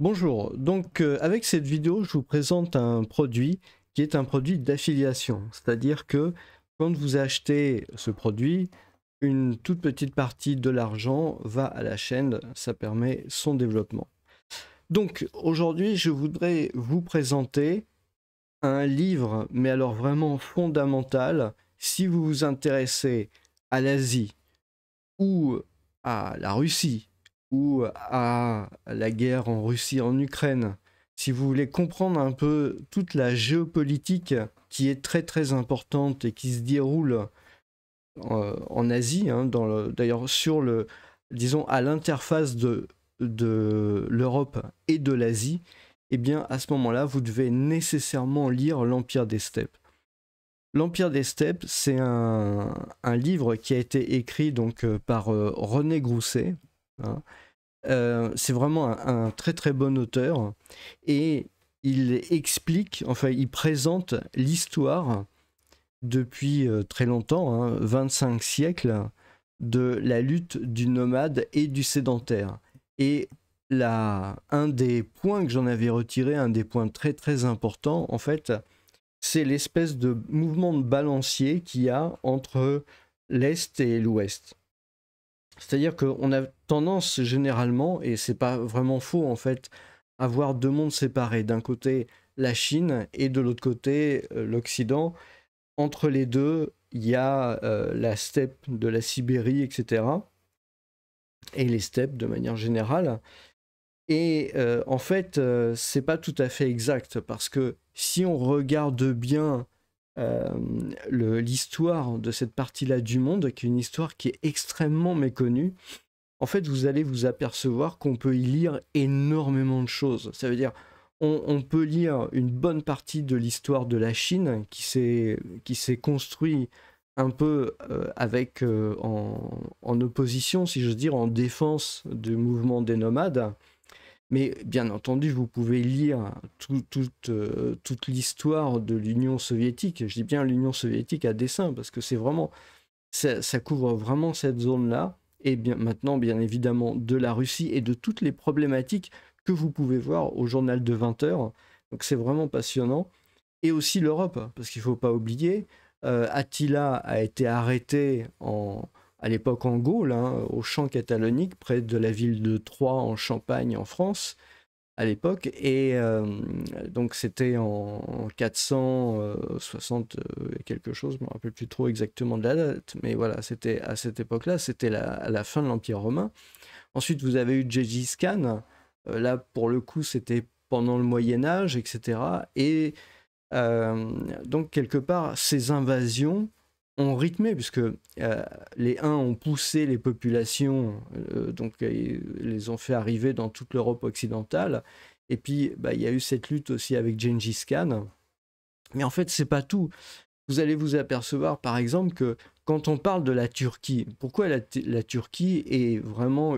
Bonjour, avec cette vidéo, je vous présente un produit qui est un produit d'affiliation. C'est-à-dire que quand vous achetez ce produit, une toute petite partie de l'argent va à la chaîne, ça permet son développement. Donc aujourd'hui, je voudrais vous présenter un livre, mais alors vraiment fondamental, si vous vous intéressez à l'Asie ou à la Russie ou à la guerre en Russie, en Ukraine, si vous voulez comprendre un peu toute la géopolitique qui est très très importante et qui se déroule en Asie, hein, d'ailleurs sur le, disons à l'interface de l'Europe et de l'Asie, eh bien à ce moment-là, vous devez nécessairement lire l'Empire des Steppes. L'Empire des Steppes, c'est un livre qui a été écrit par René Grousset, hein. C'est vraiment un très très bon auteur et il explique, enfin il présente l'histoire depuis très longtemps, hein, 25 siècles, de la lutte du nomade et du sédentaire. Et un des points que j'en avais retiré, un des points très très importants, en fait, c'est l'espèce de mouvement de balancier qu'il y a entre l'Est et l'Ouest. C'est-à-dire qu'on a tendance généralement, et c'est pas vraiment faux en fait, à voir deux mondes séparés. D'un côté la Chine et de l'autre côté l'Occident. Entre les deux, il y a la steppe de la Sibérie, etc. Et les steppes de manière générale. Et en fait, c'est pas tout à fait exact parce que si on regarde bien euh, l'histoire de cette partie-là du monde, qui est une histoire qui est extrêmement méconnue, en fait, vous allez vous apercevoir qu'on peut y lire énormément de choses. Ça veut dire, on peut lire une bonne partie de l'histoire de la Chine qui s'est construit un peu en opposition, si j'ose dire, en défense du mouvement des nomades. Mais bien entendu, vous pouvez lire toute l'histoire de l'Union soviétique. Je dis bien l'Union soviétique à dessein, parce que ça couvre vraiment cette zone-là. Et bien maintenant, bien évidemment, de la Russie et de toutes les problématiques que vous pouvez voir au journal de 20 heures. Donc c'est vraiment passionnant. Et aussi l'Europe, parce qu'il ne faut pas oublier, Attila a été arrêté à l'époque en Gaule, hein, au champ catalonique, près de la ville de Troyes en Champagne, en France, à l'époque. Et donc c'était en 460 et quelque chose, je ne me rappelle plus trop exactement de la date, mais voilà, c'était à cette époque-là, c'était à la fin de l'Empire romain. Ensuite, vous avez eu Gengis Khan. Là, pour le coup, c'était pendant le Moyen Âge, etc. Et donc, quelque part, ces invasions ont rythmé, puisque les Huns ont poussé les populations, les ont fait arriver dans toute l'Europe occidentale. Et puis, bah, il y a eu cette lutte aussi avec Gengis Khan. Mais en fait, c'est pas tout. Vous allez vous apercevoir, par exemple, que quand on parle de la Turquie, pourquoi la Turquie est vraiment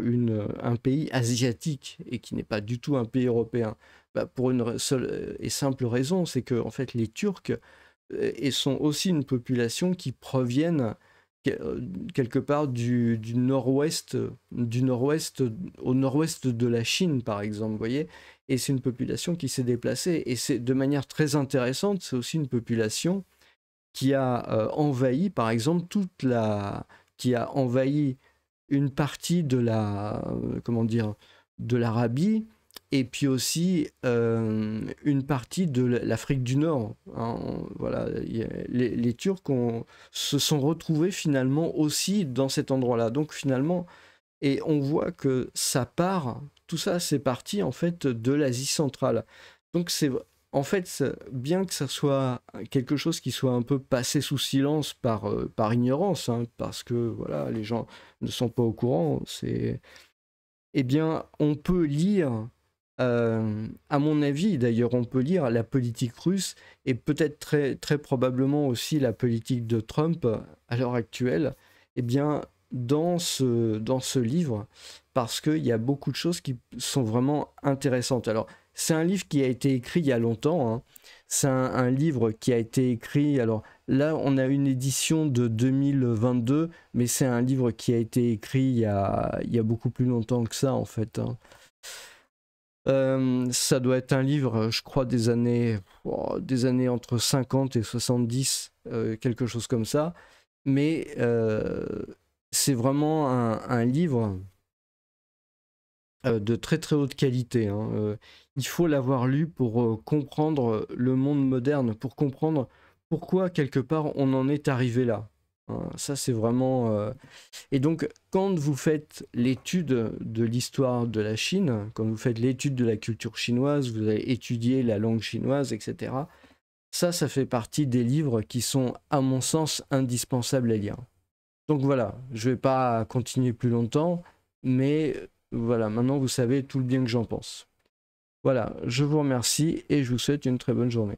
un pays asiatique et qui n'est pas du tout un pays européen? Bah, pour une seule et simple raison, c'est que en fait, les Turcs sont aussi une population qui proviennent quelque part du nord-ouest, au nord-ouest de la Chine, par exemple, vous voyez. Et c'est une population qui s'est déplacée. Et c'est de manière très intéressante, c'est aussi une population qui a envahi, par exemple, qui a envahi une partie de comment dire, de l'Arabie, et puis aussi une partie de l'Afrique du Nord, hein. Voilà, les Turcs se sont retrouvés finalement aussi dans cet endroit-là. Donc finalement, et on voit que tout ça, c'est parti en fait de l'Asie centrale. Donc c'est en fait, bien que ça soit quelque chose qui soit un peu passé sous silence par ignorance, hein, parce que voilà, les gens ne sont pas au courant, eh bien, on peut lire, à mon avis d'ailleurs, on peut lire la politique russe et peut-être très, très probablement aussi la politique de Trump à l'heure actuelle, eh bien, dans ce livre, parce qu'il y a beaucoup de choses qui sont vraiment intéressantes. Alors, c'est un livre qui a été écrit il y a longtemps, hein. C'est un livre qui a été écrit, alors là, on a une édition de 2022, mais c'est un livre qui a été écrit il y a beaucoup plus longtemps que ça, en fait, hein. Ça doit être un livre, je crois, des années entre 50 et 70, quelque chose comme ça. Mais c'est vraiment un livre de très très haute qualité, hein. Il faut l'avoir lu pour comprendre le monde moderne, pour comprendre pourquoi quelque part on en est arrivé là, hein. Ça c'est vraiment... Et donc quand vous faites l'étude de l'histoire de la Chine, quand vous faites l'étude de la culture chinoise, vous allez étudier la langue chinoise, etc. Ça fait partie des livres qui sont, à mon sens, indispensables à lire. Donc voilà, je vais pas continuer plus longtemps, mais voilà, maintenant vous savez tout le bien que j'en pense. Voilà, je vous remercie et je vous souhaite une très bonne journée.